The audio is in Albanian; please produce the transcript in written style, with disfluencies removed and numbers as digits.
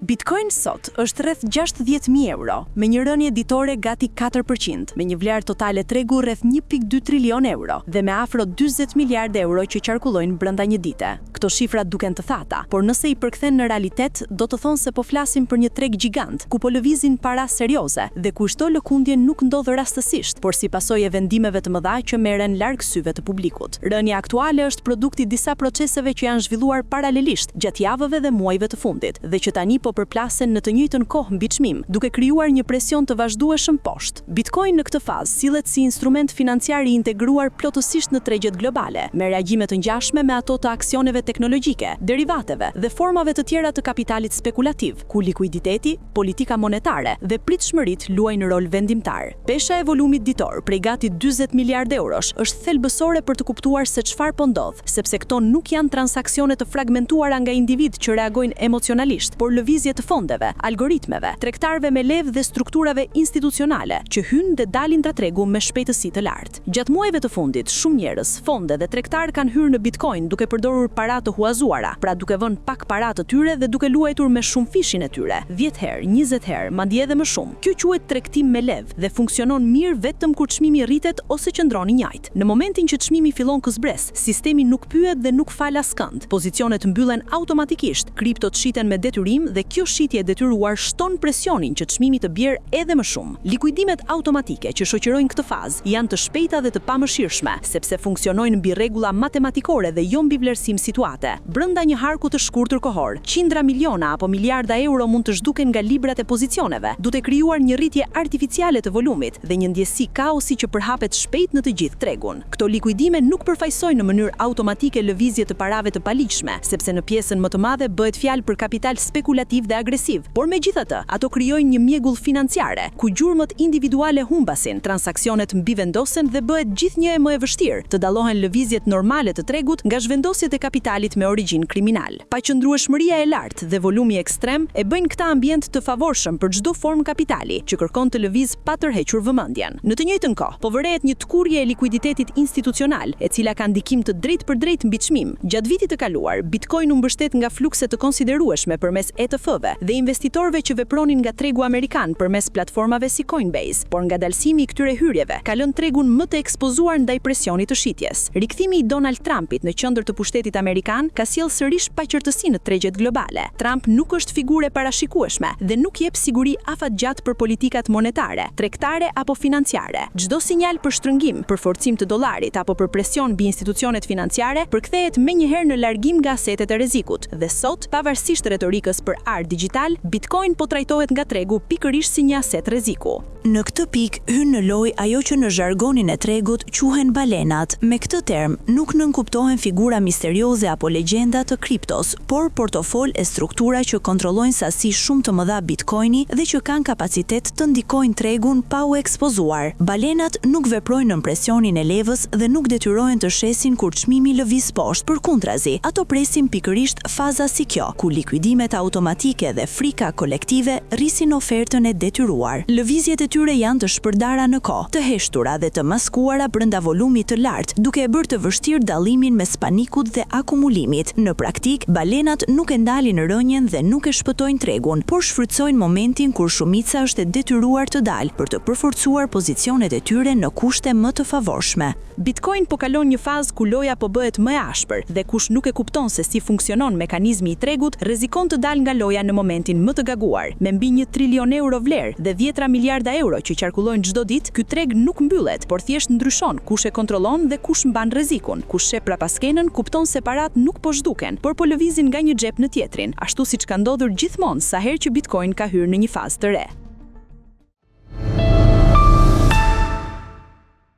Bitcoin sot është rreth 60.000 euro, me një rënje ditore gati 4%, me një vlerë totale tregu rreth 1.2 trilion euro dhe me afro 40 miliardë euro që qarkullojnë brenda një dite. Këto shifra duken të thata, por nëse i përkthen në realitet, do të thonë se po flasim për një treg gjigant, ku po lëvizin para serioze dhe ku çdo lëkundje nuk ndodh rastësisht, por si pasojë e vendimeve të mëdha që merren larg syve të publikut. Rënja aktuale është produkti disa proceseve që janë zhvilluar paralelisht gjatë javëve dhe muajve të fundit, dhe që tani po përplasen në të njëjtën kohë mbi çmim, duke krijuar një presion të vazhdueshëm poshtë. Bitcoin në këtë fazë sillet si instrument financiar i integruar plotësisht në tregjet globale, me reagime të ngjashme me ato të aksioneve teknologjike, derivateve dhe formave të tjera të kapitalit spekulativ, ku likuiditeti, politika monetare dhe pritshmëritë luajnë rol vendimtar. Pesha e volumit ditor, prej gati 40 miliardë eurosh, është thelbësore për të kuptuar se çfarë po ndodh, sepse këto nuk janë transaksione të fragmentuara nga individ që reagojnë emocionalisht, por lëvizje të fondeve, algoritmeve, tregtarëve me levë dhe strukturave institucionale që hynë dhe dalin nga tregu me shpejtësi të lartë. Gjatë muajve të fundit, shumë njerëz, fonde dhe tregtarë kanë hyrë në Bitcoin duke përdorur para të huazuara, pra duke vënë pak para të tyre dhe duke luajtur me shumë fishin e tyre, 10 herë, 20 herë, madje edhe më shumë. Kjo quhet tregtim me levë dhe funksionon mirë vetëm kur çmimi rritet ose qëndron i njëjtë. Në momentin që çmimi fillon këzbres, sistemi nuk pyet dhe nuk fal askënd. Pozicionet mbyllen automatikisht, kriptot shiten me detyrim dhe kjo shitje e detyruar shton presionin që çmimi të bjerë edhe më shumë. Likuidimet automatike që shoqërojnë këtë fazë janë të shpejta dhe të pamëshirshme, sepse funksionojnë mbi rregulla matematikore dhe jo mbi vlerësim situate. Brenda një harku të shkurtër kohor, qindra miliona apo miliarda euro mund të zhduken nga librat e pozicioneve, duke krijuar një rritje artificiale të volumit dhe një ndjesi kaosi që përhapet shpejt në të gjithë tregun. Këto likuidime nuk përfaqësojnë në mënyrë automatike lëvizje të parave të paligjshme, sepse në pjesën më të madhe bëhet fjalë për kapital spekulativ dhe agresiv, por megjithatë, ato krijojnë një mjegull financiare, ku gjurmët individuale humbasin, transaksionet mbivendosen dhe bëhet gjithnjë më e vështirë të dallohen lëvizjet normale të tregut nga zhvendosjet e kapitalit me origjinë kriminal. Paqëndrueshmëria e lartë dhe volumi ekstrem e bëjnë këtë ambient të favorshëm për çdo formë kapitali që kërkon të lëviz pa tërhequr vëmendjen. Në të njëjtën kohë, po vërehet një tkurje e likuiditetit institucional, e cila ka ndikim të drejtë për drejtë mbi çmim. Gjatë vitit të kaluar, Bitcoin u mbështet nga flukse të konsiderueshme përmes ETF-ve dhe investitorëve që vepronin nga tregu amerikan përmes platformave si Coinbase, por ngadalësimi i këtyre hyrjeve ka lënë tregun më të ekspozuar ndaj presionit të shitjes. Rikthimi i Donald Trumpit në qendër të pushtetit amerikan ka sjellë sërish paqërtësi në tregjet globale. Trump nuk është figurë e parashikueshme dhe nuk jep siguri afatgjatë për politikat monetare, tregtare apo financiare. Çdo sinjal për shtrëngim, për forcim të dollarit apo për presion mbi institucionet financiare përkthehet menjëherë në largim nga asetet e rrezikut. Dhe sot, pavarësisht retorikës për art digital, Bitcoin po trajtohet nga tregu pikërisht si një aset rreziku. Në këtë pikë hyn në lojë ajo që në zhargonin e tregut quhen balenat. Me këtë term nuk nënkuptohen figura misterioze apo legjenda të kriptos, por portofol e struktura që kontrollojnë sasi shumë të mëdha Bitcoini dhe që kanë kapacitet të ndikojnë tregun pa u ekspozuar. Balenat nuk veprojnë nën presionin e levës dhe nuk detyrohen të shesin kur çmimi lëviz poshtë. Përkundrazi, ato presin pikërisht faza si kjo, ku likuidimet automatike dhe frika kolektive rrisin ofertën e detyruar. Lëvizjet e tyre janë të shpërdara në kohë, të heshtura dhe të maskuara brenda volumit të lartë, duke e bërë të vështirë dallimin mes panikut dhe akumulimit. Në praktik, balenat nuk e ndalin rënjen dhe nuk e shpëtojnë tregun, por shfrytëzojnë momentin kur shumica është e detyruar të dalë për të përforcuar pozicionet e tyre në kushte më të favorshme. Bitcoin po kalon një fazë ku loja po bëhet më e ashpër dhe kush nuk e kupton se si funksionon mekanizmi i tregut, rrezikon të dalë nga loja në momentin më të gaguar. Me mbi 1 trilion euro vlerë dhe 10 miliarda euro që qarkullojnë çdo ditë, ky treg nuk mbyllet, por thjesht ndryshon kush e kontrollon dhe kush mban rrezikun. Kush sheh prapaskenën kupton se parat nuk po zhduken, por po lëvizin nga një xhep në tjetrin, ashtu siç ka ndodhur gjithmonë sa herë që Bitcoin ka hyrë në një fazë të re.